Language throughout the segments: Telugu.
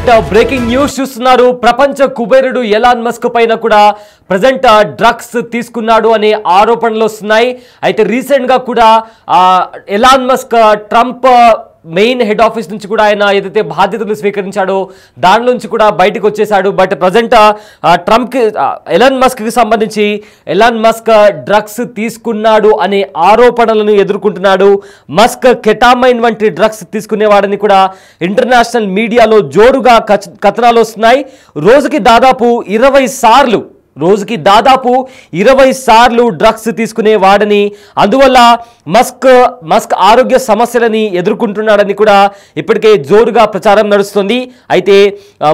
రైట్ బ్రేకింగ్ న్యూస్ చూస్తున్నారు. ప్రపంచ కుబేరుడు ఎలాన్ మస్క్ పైన కూడా ప్రజెంట్ డ్రగ్స్ తీసుకున్నాడు అనే ఆరోపణలు వస్తున్నాయి. అయితే రీసెంట్ గా కూడా Elon Musk Trump main head office నుంచి కూడా ఆయన ఏదైతే బాధ్యతలు స్వీకరించాడో దాని నుంచి కూడా బయటకు వచ్చేసాడు. బట్ ప్రజెంట్ ట్రంప్కి ఎలాన్ మస్క్కి సంబంధించి ఎలాన్ మస్క్ డ్రగ్స్ తీసుకున్నాడు అనే ఆరోపణలను ఎదుర్కొంటున్నాడు. మస్క్ కెటామైన్ వంటి డ్రగ్స్ తీసుకునేవాడని కూడా ఇంటర్నేషనల్ మీడియాలో జోరుగా కథనాలు వస్తున్నాయి. రోజుకి దాదాపు 20 సార్లు డ్రగ్స్ తీసుకునేవాడని, అందువల్ల మస్క్ ఆరోగ్య సమస్యలని ఎదుర్కొంటున్నాడని కూడా ఇప్పటికే జోరుగా ప్రచారం నడుస్తుంది. అయితే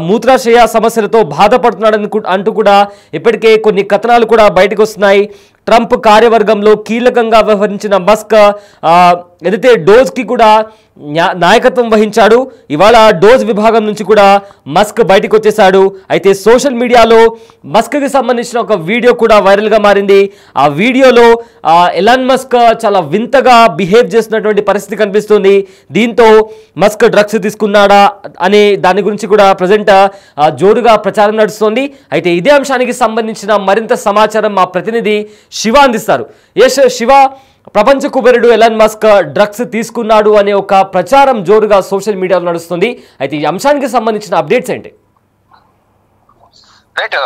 మూత్రాశయ సమస్యలతో బాధపడుతున్నాడని అంటూ కూడా ఇప్పటికే కొన్ని కథనాలు కూడా బయటకు వస్తున్నాయి. ట్రంప్ కార్యవర్గంలో కీలకంగా వ్యవహరించిన మస్క్ ఏదైతే డోజ్కి కూడా నాయకత్వం వహించాడు. ఇవాళ డోజ్ విభాగం నుంచి కూడా మస్క్ బయటకు వచ్చేశాడు. అయితే సోషల్ మీడియాలో మస్క్కి సంబంధించిన ఒక వీడియో కూడా వైరల్గా మారింది. ఆ వీడియోలో ఎలాన్ మస్క్ చాలా వింతగా బిహేవ్ చేస్తున్నటువంటి పరిస్థితి కనిపిస్తుంది. దీంతో మస్క్ డ్రగ్స్ తీసుకున్నాడా అనే దాని గురించి కూడా ప్రజెంట్ జోరుగా ప్రచారం నడుస్తోంది. అయితే ఇదే అంశానికి సంబంధించిన మరింత సమాచారం మా ప్రతినిధి శివ అందిస్తారు. శివ, ప్రపంచ కుబేరుడు ఎలాన్ మస్క్ డ్రగ్స్ తీసుకున్నాడు అనే ఒక ప్రచారం జోరుగా సోషల్ మీడియాలో నడుస్తుంది. అయితే ఈ అంశానికి సంబంధించిన అప్డేట్స్ ఏంటి? రైట్,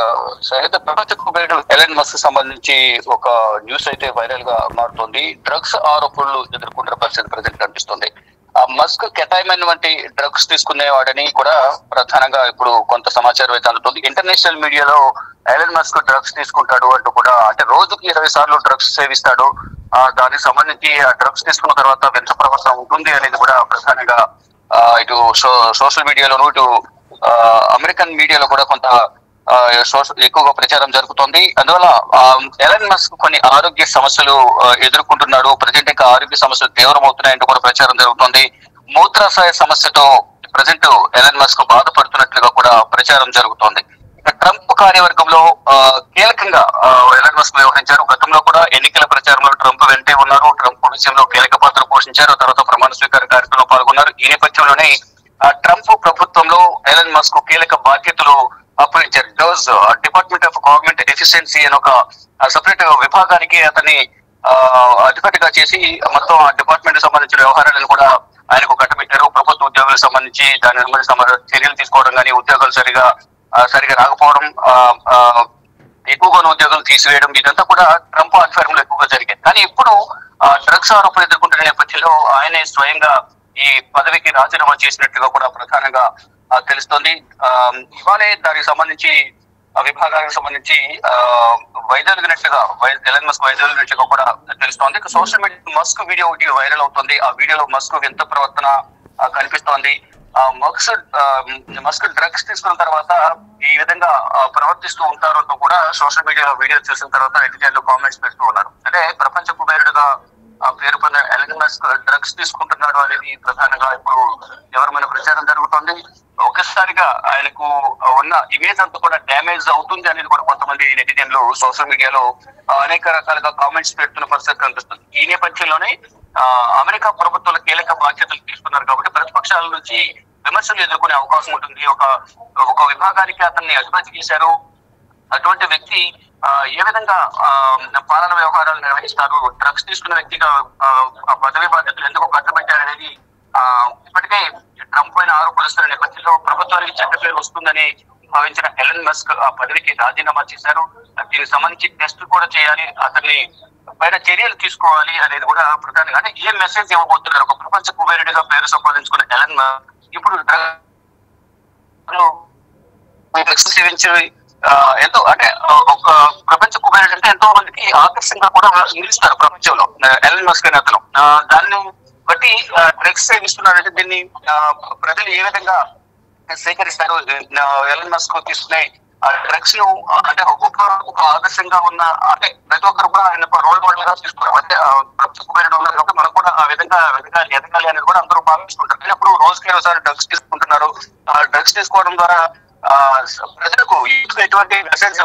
ప్రపంచ కుబేరుడు ఎలాన్ మస్క్ సంబంధించి ఒక న్యూస్ అయితే వైరల్ గా మారుతుంది. డ్రగ్స్ ఆరోపణలు ఎదుర్కొంటున్న పరిస్థితి ప్రజెంట్ కనిపిస్తుంది. మస్క్ కెటైమైన్ వంటి డ్రగ్స్ తీసుకునేవాడని కూడా ప్రధానంగా ఇప్పుడు కొంత సమాచారం అయితే అందుతుంది. ఇంటర్నేషనల్ మీడియాలో ఎలాన్ మస్క్ డ్రగ్స్ తీసుకుంటాడు అంటూ కూడా, అంటే రోజుకి 20 సార్లు డ్రగ్స్ సేవిస్తాడు, దానికి సంబంధించి ఆ డ్రగ్స్ తీసుకున్న తర్వాత వింత ప్రవర్తన ఉంటుంది అనేది కూడా ప్రధానంగా ఇటు సోషల్ మీడియాలోను ఇటు అమెరికన్ మీడియాలో కూడా కొంత ఎక్కువగా ప్రచారం జరుగుతుంది. అందువల్ల ఎలాన్ మస్క్ కొన్ని ఆరోగ్య సమస్యలు ఎదుర్కొంటున్నాడు. ప్రజెంట్ ఇంకా ఆరోగ్య సమస్యలు తీవ్రమవుతున్నాయంటూ కూడా ప్రచారం జరుగుతుంది. మూత్రాశయ సమస్యతో ప్రజెంట్ ఎలాన్ మస్క్ బాధపడుతున్నట్లుగా కూడా ప్రచారం జరుగుతోంది. ట్రంప్ కార్యవర్గంలో కీలకంగా ఎలాన్ మస్క్ వ్యవహరించారు. గతంలో కూడా ఎన్నికల ప్రచారంలో ట్రంప్ వెంటే ఉన్నారు. ట్రంప్ విషయంలో కీలక పాత్ర పోషించారు. తర్వాత ప్రమాణ స్వీకార కార్యక్రమంలో పాల్గొన్నారు. ఈ నేపథ్యంలోనే ట్రంప్ ప్రభుత్వంలో ఎలాన్ మస్క్ కీలక బాధ్యతలు అప్పగించారు. DOGE department of government efficiency అని ఒక సపరేట్ విభాగానికి అతన్ని అధిపతిగా చేసి మొత్తం ఆ డిపార్ట్మెంట్ సంబంధించిన వ్యవహారాలను కూడా ఆయనకు కట్టబెట్టారు. ప్రభుత్వ ఉద్యోగులకు సంబంధించి దాని చర్యలు తీసుకోవడం కానీ, ఉద్యోగాలు సరిగా రాకపోవడం, ఎక్కువగా ఉద్యోగాలు తీసివేయడం, ఇదంతా కూడా ట్రంప్ ఆధ్వర్యంలో ఎక్కువగా జరిగింది. కానీ ఇప్పుడు డ్రగ్స్ ఆరోపణలు ఎదుర్కొంటున్న నేపథ్యంలో ఆయనే స్వయంగా ఈ పదవికి రాజీనామా చేసినట్టుగా కూడా ప్రధానంగా తెలుస్తోంది. ఇవాళే దానికి సంబంధించి విభాగానికి సంబంధించి వైదొలిగినట్టుగా ఎలాన్ మస్క్ వైదొలిగినట్టుగా కూడా తెలుస్తోంది. సోషల్ మీడియా మస్క్ వీడియో ఒకటి వైరల్ అవుతుంది. ఆ వీడియోలో మస్క్ వింత ప్రవర్తన కనిపిస్తోంది. మస్క్ డ్రగ్స్ తీసుకున్న తర్వాత ఈ విధంగా ప్రవర్తిస్తూ ఉంటారంటూ కూడా సోషల్ మీడియాలో వీడియో చూసిన తర్వాత నెటిజన్లు కామెంట్స్ పెడుతూ ఉన్నారు. అంటే ప్రపంచ కుబేరుడుగా పేరు పొందిన ఎలాన్ మస్క్ డ్రగ్స్ తీసుకుంటున్నాడు అనేది ప్రధానంగా ఇప్పుడు ఎవరి ప్రచారం జరుగుతుంది. ఒక్కసారిగా ఆయనకు ఉన్న ఇమేజ్ అంతా కూడా డ్యామేజ్ అవుతుంది అనేది కూడా కొంతమంది నెటిజన్లు సోషల్ మీడియాలో అనేక రకాలుగా కామెంట్స్ పెడుతున్న పరిస్థితి కనిపిస్తుంది. ఈ నేపథ్యంలోనే అమెరికా ప్రభుత్వాల కీలక బాధ్యతలు తీసుకున్నారు కాబట్టి ప్రతిపక్షాల నుంచి విమర్శలు ఎదుర్కొనే అవకాశం ఉంటుంది. ఒక విభాగానికి అతన్ని అధిపతి చేశారు. అటువంటి వ్యక్తి ఏ విధంగా పాలన వ్యవహారాలు నిర్వహిస్తారు, డ్రగ్స్ తీసుకున్న వ్యక్తిగా పదవి బాధ్యతలు ఎందుకు కట్టబెట్టారనేది ఇప్పటికే ట్రంప్ పైన ఆరోపణలు వస్తున్న నేపథ్యంలో ప్రభుత్వానికి చెడ్డ పేరు వస్తుందని భావించిన ఎలాన్ మస్క్ ఆ పదవికి రాజీనామా చేశారు. దీనికి సంబంధించి టెస్ట్ కూడా చేయాలి, అతన్ని పైన చర్యలు తీసుకోవాలి అనేది కూడా ప్రధానంగా. అంటే ఏ మెసేజ్ ఇవ్వబోతున్నారు? ఒక ప్రపంచ కుబేరుడిగా పేరు సంపాదించుకున్న ఎలాన్ మస్క్ ఇప్పుడు ఎంతో, అంటే ఒక ప్రపంచ కుబేరుడు అంటే ఎంతో మందికి ఆకర్షంగా కూడా నిలుస్తారు ప్రపంచంలో ఎలాన్ మస్క్ అనే అతను. దాన్ని బట్టి డ్రగ్స్ సేవిస్తున్నారంటే దీన్ని ప్రజలు ఏ విధంగా స్వీకరిస్తారు? ఎలాన్ మస్క్ తీసుకునే డ్రగ్స్ ను అంటే ఒక ఆదర్శంగా ఉన్న, అంటే ప్రతి ఒక్కరు కూడా ఆయన రోల్ మోడల్ గా తీసుకున్నారు. అంటే ప్రపంచ కుబేరుడు ఉన్నారు కాబట్టి మనకు కూడా ఆ విధంగా ఎదగాలి అనేది కూడా అందరూ భావిస్తుంటారు. కానీ అప్పుడు రోజుకి 20 సార్లు డ్రగ్స్ తీసుకుంటున్నారు. ఆ డ్రగ్స్ తీసుకోవడం ద్వారా ప్రజలకు ఎటువంటి మెసేజ్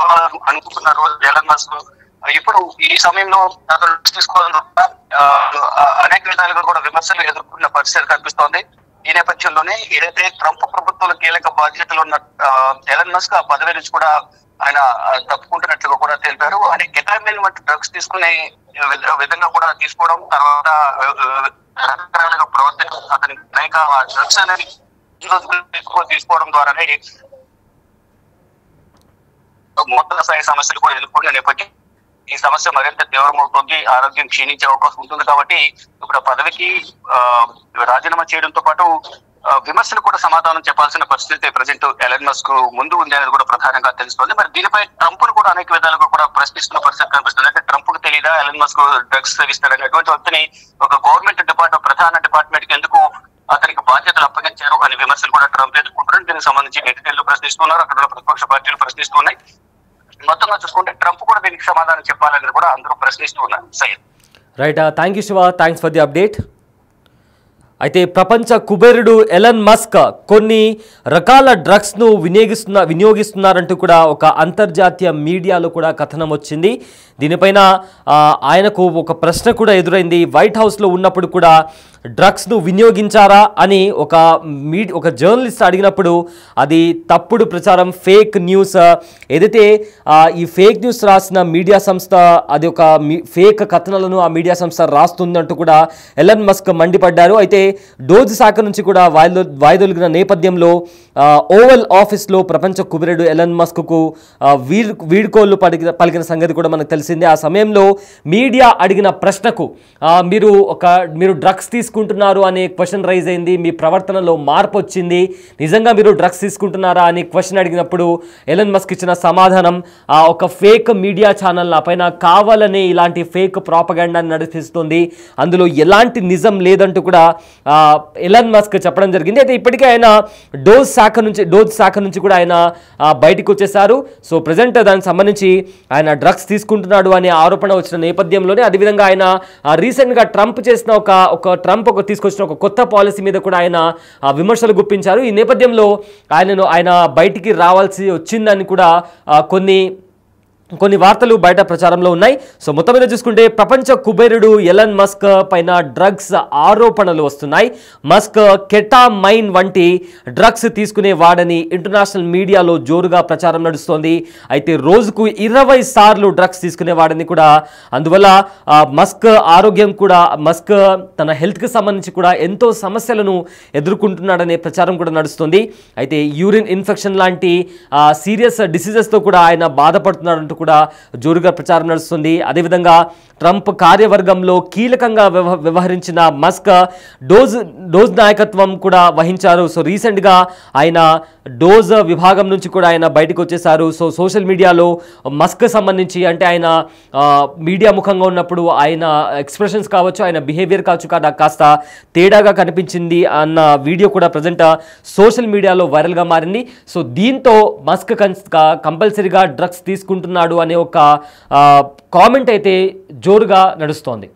అనుకుంటున్నారు ఎలాన్ మస్క్? ఇప్పుడు ఈ సమయంలో తీసుకోవడం అనేక విధాలుగా కూడా విమర్శలు ఎదుర్కొన్న పరిస్థితి కనిపిస్తోంది. ఈ నేపథ్యంలోనే ఏదైతే ట్రంప్ ప్రభుత్వంలో కీలక బాధ్యతలు ఉన్న ఎలన్ మస్క్ ఆ పదవి నుంచి కూడా ఆయన తప్పుకుంటున్నట్లుగా కూడా తెలిపారు. ఆయన కెటామిన్ వంటి డ్రగ్స్ తీసుకునే విధంగా కూడా తీసుకోవడం, తర్వాత రకరకాలుగా ప్రవర్తన అతని అనేక డ్రగ్స్ అనేది తీసుకోవడం ద్వారానే మొత్తం స్థాయి సమస్యలు కూడా ఎదుర్కొనే నేపథ్యం ఈ సమస్య మరింత తీవ్రమవుతుంది, ఆరోగ్యం క్షీణించే అవకాశం ఉంటుంది. కాబట్టి ఇప్పుడు పదవికి రాజీనామా చేయడంతో పాటు విమర్శలు కూడా సమాధానం చెప్పాల్సిన పరిస్థితి ప్రజెంట్ ఎలన్ మస్క్ ముందు ఉంది అనేది కూడా ప్రధానంగా తెలుస్తుంది. మరి దీనిపై ట్రంప్ ను కూడా అనేక విధాలుగా కూడా ప్రశ్నిస్తున్న పరిస్థితి కనిపిస్తుంది. అంటే ట్రంప్ కు తెలియదా ఎలన్ మస్క్ డ్రగ్స్ సేవిస్తాడనేటువంటి వ్యక్తిని ఒక గవర్నమెంట్ ప్రధాన డిపార్ట్మెంట్ కి ఎందుకు అతనికి బాధ్యతలు అప్పగించారు అనే విమర్శలు కూడా ట్రంప్ ఎదుర్కొంటున్నారు. దీనికి సంబంధించి నెటిజన్లు ప్రశ్నిస్తున్నారు, అక్కడ ప్రతిపక్ష పార్టీలు ప్రశ్నిస్తున్నాయి. మొత్తంగా చూసుకుంటే ట్రంప్ కూడా దీనికి సమాధానం చెప్పాలని కూడా అందరూ ప్రశ్నిస్తూ ఉన్నారు. Syed right, thank you Shiva, thanks for the update. అయితే ప్రపంచ కుబేరుడు ఎలన్ మస్క్ కొన్ని రకాల డ్రగ్స్ను వినియోగిస్తున్నారంటూ కూడా ఒక అంతర్జాతీయ మీడియాలో కూడా కథనం వచ్చింది. దీనిపైన ఆయనకు ఒక ప్రశ్న కూడా ఎదురైంది. వైట్ హౌస్లో ఉన్నప్పుడు కూడా డ్రగ్స్ను వినియోగించారా అని ఒక జర్నలిస్ట్ అడిగినప్పుడు అది తప్పుడు ప్రచారం, ఫేక్ న్యూస్, ఏదైతే ఈ ఫేక్ న్యూస్ రాసిన మీడియా సంస్థ అది ఒక ఫేక్ కథనాలను ఆ మీడియా సంస్థ రాస్తుందంటూ కూడా ఎలన్ మస్క్ మండిపడ్డారు. అయితే డోజ్ శాఖ నుంచి కూడా వాయిదొలిగిన నేపథ్యంలో ఓవల్ ఆఫీస్లో ప్రపంచ కుబేరుడు ఎలన్ మస్క్కు వీడ్కోళ్లు పలికిన సంగతి కూడా మనకు తెలిసిందే. ఆ సమయంలో మీడియా అడిగిన ప్రశ్నకు మీరు డ్రగ్స్ తీసుకుంటున్నారు అనే క్వశ్చన్ రైజ్ అయింది, మీ ప్రవర్తనలో మార్పు వచ్చింది, నిజంగా మీరు డ్రగ్స్ తీసుకుంటున్నారా అని క్వశ్చన్ అడిగినప్పుడు ఎలన్ మస్క్ ఇచ్చిన సమాధానం ఒక ఫేక్ మీడియా ఛానల్ ఆ పైన కావాలనే ఇలాంటి ఫేక్ ప్రాపగాండాని నడిపిస్తుంది, అందులో ఎలాంటి నిజం లేదంటూ కూడా ఎలన్ మస్క్ చెప్పడం జరిగింది. అయితే ఇప్పటికే ఆయన డోజ్ శాఖ నుంచి కూడా ఆయన బయటకు వచ్చేసారు. సో ప్రజెంట్ దానికి సంబంధించి ఆయన డ్రగ్స్ తీసుకుంటున్నాడు అనే ఆరోపణ వచ్చిన నేపథ్యంలోనే అదేవిధంగా ఆయన రీసెంట్గా ట్రంప్ తీసుకొచ్చిన ఒక కొత్త పాలసీ మీద కూడా ఆయన విమర్శలు గుప్పించారు. ఈ నేపథ్యంలో ఆయన బయటికి రావాల్సి వచ్చిందని కూడా కొన్ని వార్తలు బయట ప్రచారంలో ఉన్నాయి. సో మొత్తం మీద చూసుకుంటే ప్రపంచ కుబేరుడు ఎలన్ మస్క్ పైన డ్రగ్స్ ఆరోపణలు వస్తున్నాయి. మస్క్ కెటామైన్ వంటి డ్రగ్స్ తీసుకునే వాడని ఇంటర్నేషనల్ మీడియాలో జోరుగా ప్రచారం నడుస్తోంది. అయితే రోజుకు 20 సార్లు డ్రగ్స్ తీసుకునేవాడని కూడా, అందువల్ల మస్క్ ఆరోగ్యం కూడా, మస్క్ తన హెల్త్కి సంబంధించి కూడా ఎంతో సమస్యలను ఎదుర్కొంటున్నాడనే ప్రచారం కూడా నడుస్తుంది. అయితే యూరిన్ ఇన్ఫెక్షన్ లాంటి సీరియస్ డిసీజెస్తో కూడా ఆయన బాధపడుతున్నాడంటూ కూడా జోరుగా ప్రచారం నడుస్తుంది. అదేవిధంగా ట్రంప్ కార్యవర్గంలో కీలకంగా వ్యవహరించిన మస్క్ డోజ్ నాయకత్వం కూడా వహించారు. సో రీసెంట్గా ఆయన డోజ్ విభాగం నుంచి కూడా ఆయన బయటకు వచ్చేసారు. సో సోషల్ మీడియాలో మస్క్ సంబంధించి అంటే ఆయన మీడియా ముఖంగా ఉన్నప్పుడు ఆయన ఎక్స్ప్రెషన్స్ కావచ్చు, ఆయన బిహేవియర్ కావచ్చు కాస్త తేడాగా కనిపించింది అన్న వీడియో కూడా ప్రజెంట్ సోషల్ మీడియాలో వైరల్గా మారింది. సో దీంతో మస్క్ కంపల్సరీగా డ్రగ్స్ తీసుకుంటున్నాడు అనే ఒక కామెంట్ అయితే జోరుగా నడుస్తోంది.